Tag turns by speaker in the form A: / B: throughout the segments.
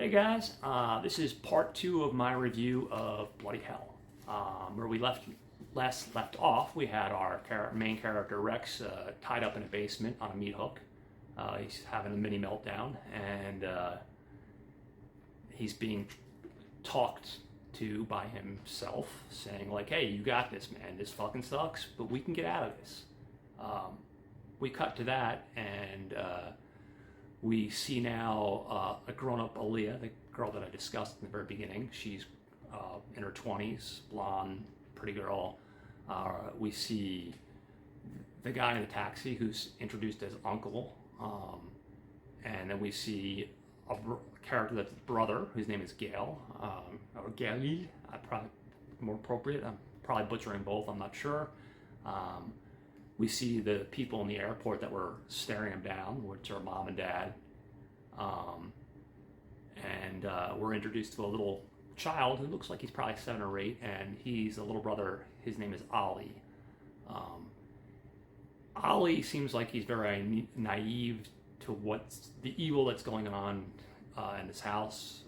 A: Hey guys, this is part two of my review of Bloody Hell. Where we left off, we had our main character Rex tied up in a basement on a meat hook. He's having a mini meltdown, and he's being talked to by himself, saying like, "Hey, you got this, man. This fucking sucks, but we can get out of this." We cut to that, and we see now a grown-up Aaliyah, the girl that I discussed in the very beginning. She's in her 20s, blonde, pretty girl. We see the guy in the taxi who's introduced as Uncle. And then we see a character that's brother, whose name is Gail, or Gali, probably more appropriate. I'm probably butchering both, I'm not sure. We see the people in the airport that were staring him down, which are mom and dad. We're introduced to a little child who looks like he's probably 7 or 8, and he's a little brother. His name is Ali. Ali seems like he's very naive to what's the evil that's going on in this house.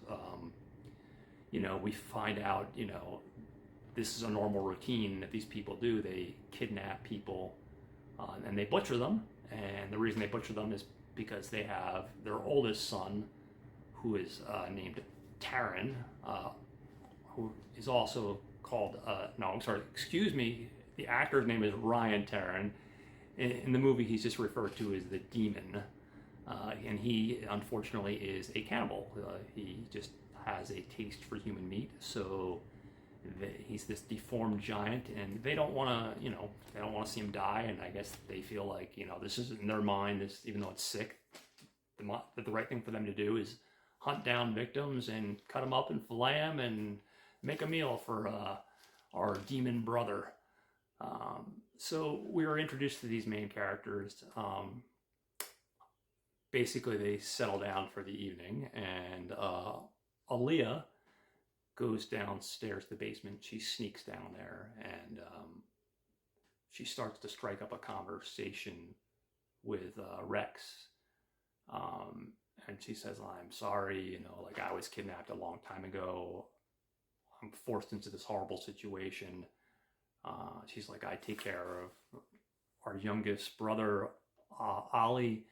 A: We find out, this is a normal routine that these people do. They kidnap people and they butcher them. And the reason they butcher them is because they have their oldest son, who is named Taran, who is also called, the actor's name is Ryan Taran. In the movie, he's just referred to as the Demon. And he, unfortunately, is a cannibal. He just has a taste for human meat, so he's this deformed giant, and they don't want to, they don't want to see him die, and I guess they feel like, this is in their mind, this, even though it's sick, the right thing for them to do is hunt down victims and cut them up and fillet them and make a meal for our demon brother. So we were introduced to these main characters. Basically, they settle down for the evening, and Aaliyah goes downstairs to the basement. She sneaks down there, and she starts to strike up a conversation with Rex. And she says, "I'm sorry, I was kidnapped a long time ago. I'm forced into this horrible situation." She's like, "I take care of our youngest brother, Ali,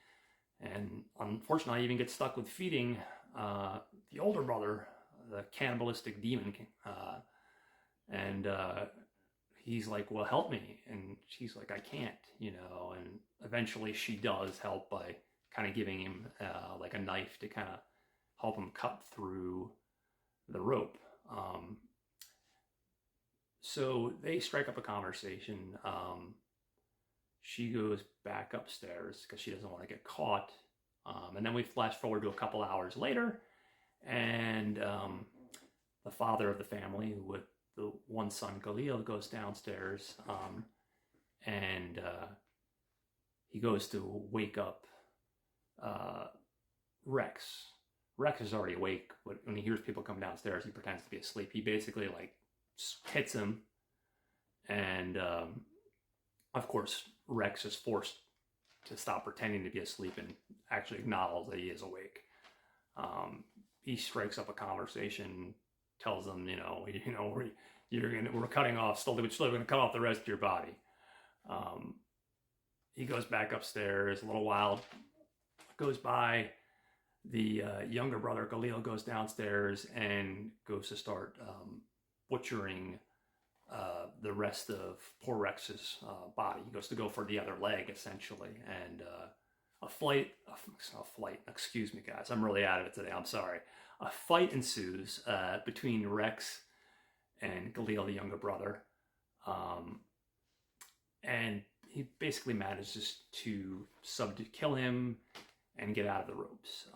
A: and unfortunately I even get stuck with feeding the older brother, the cannibalistic demon." And he's like, "Well, help me." And she's like, "I can't," and eventually she does help by kind of giving him like a knife to kind of help him cut through the rope. So they strike up a conversation. She goes back upstairs because she doesn't want to get caught. And then we flash forward to a couple hours later, and the father of the family, with the one son, Galil, goes downstairs, and he goes to wake up Rex. Rex is already awake, but when he hears people come downstairs, he pretends to be asleep. He basically hits him, and of course Rex is forced to stop pretending to be asleep and actually acknowledge that he is awake. He strikes up a conversation, tells them, we're cutting off, still going to cut off the rest of your body. He goes back upstairs. A little while goes by. The younger brother, Galil, goes downstairs and goes to start butchering the rest of poor Rex's body. He goes to go for the other leg, essentially. And excuse me, guys, I'm really out of it today, I'm sorry. A fight ensues between Rex and Galil, the younger brother. And he basically manages to kill him and get out of the ropes.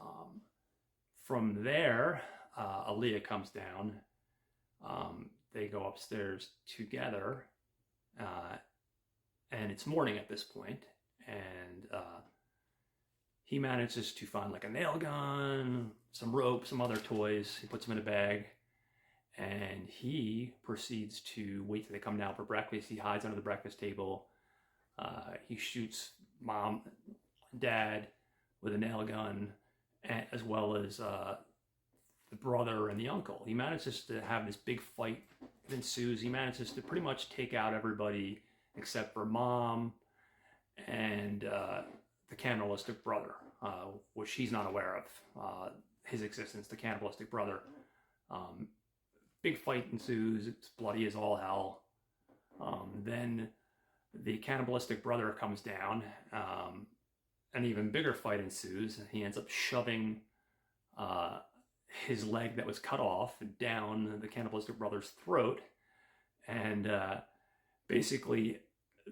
A: From there, Aaliyah comes down. They go upstairs together, and it's morning at this point, and he manages to find a nail gun, some rope, some other toys. He puts them in a bag, and he proceeds to wait till they come down for breakfast. He hides under the breakfast table. He shoots mom, dad with a nail gun, as well as brother and the uncle. He manages to have this big fight that ensues. He manages to pretty much take out everybody except for mom and the cannibalistic brother, which he's not aware of his existence, the cannibalistic brother. Big fight ensues. It's bloody as all hell. Then the cannibalistic brother comes down. An even bigger fight ensues. He ends up shoving his leg that was cut off down the cannibalistic brother's throat. And basically,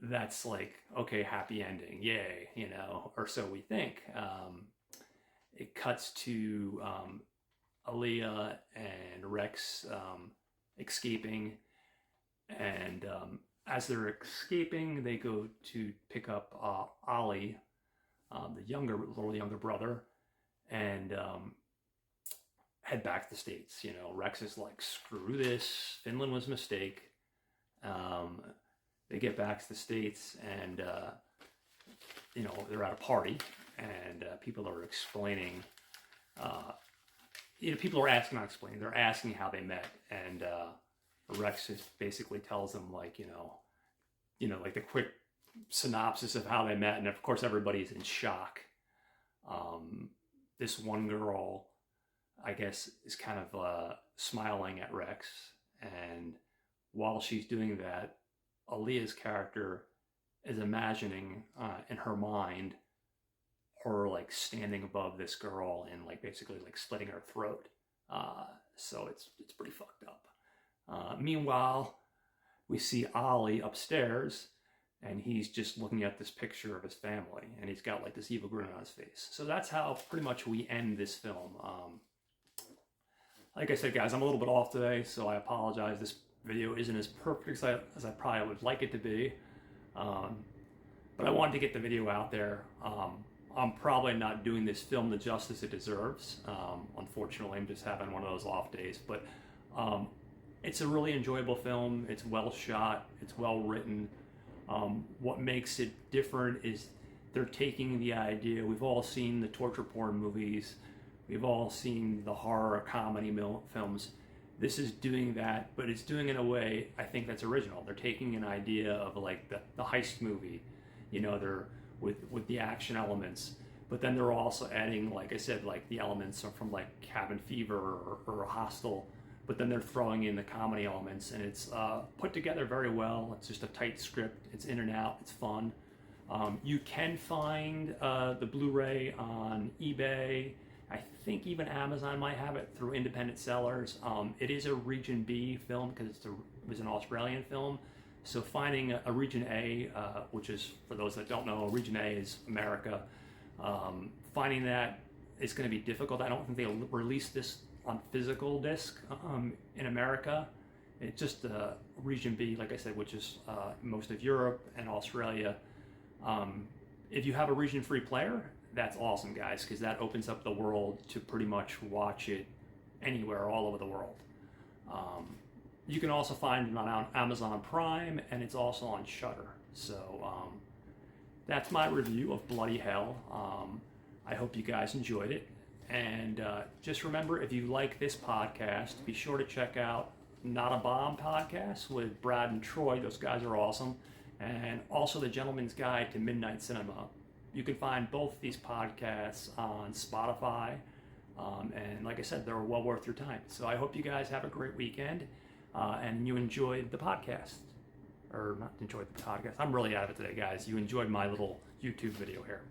A: that's like, okay, happy ending, yay, you know, or so we think. It cuts to Aaliyah and Rex escaping, and as they're escaping, they go to pick up Ollie, the little younger brother, and head back to the States. You know, Rex is like, screw this, Finland was a mistake. They get back to the States, and you know, they're at a party, and people are explaining, you know, people are asking, not explaining, they're asking how they met, and Rex just basically tells them, like, you know, like the quick synopsis of how they met, and of course everybody's in shock. This one girl, I guess, is kind of smiling at Rex, and while she's doing that, Aaliyah's character is imagining in her mind her like standing above this girl and like basically like slitting her throat. So it's pretty fucked up. Meanwhile, we see Ollie upstairs, and he's just looking at this picture of his family, and he's got like this evil grin on his face. So that's how pretty much we end this film. Like I said, guys, I'm a little bit off today, so I apologize. This video isn't as perfect as I probably would like it to be, but I wanted to get the video out there. I'm probably not doing this film the justice it deserves. Unfortunately, I'm just having one of those off days, but it's a really enjoyable film. It's well shot, it's well written. What makes it different is they're taking the idea, we've all seen the torture porn movies, we've all seen the horror comedy films. This is doing that, but it's doing it in a way I think that's original. They're taking an idea of like the heist movie, you know, they're with the action elements, but then they're also adding, like I said, like the elements from like Cabin Fever or Hostel, but then they're throwing in the comedy elements, and it's put together very well. It's just a tight script. It's in and out. It's fun. You can find the Blu-ray on eBay. I think even Amazon might have it through independent sellers. It is a Region B film because it was an Australian film. So finding a Region A, which is, for those that don't know, Region A is America. Finding that is going to be difficult. I don't think they'll release this on physical disc in America. It's just Region B, like I said, which is most of Europe and Australia. If you have a region-free player, that's awesome, guys, because that opens up the world to pretty much watch it anywhere, all over the world. You can also find it on Amazon Prime, and it's also on Shudder. So that's my review of Bloody Hell. I hope you guys enjoyed it. And just remember, if you like this podcast, be sure to check out Not a Bomb podcast with Brad and Troy. Those guys are awesome. And also The Gentleman's Guide to Midnight Cinema. You can find both these podcasts on Spotify. And like I said, they're well worth your time. So I hope you guys have a great weekend and you enjoyed the podcast. Or not enjoyed the podcast. I'm really out of it today, guys. You enjoyed my little YouTube video here.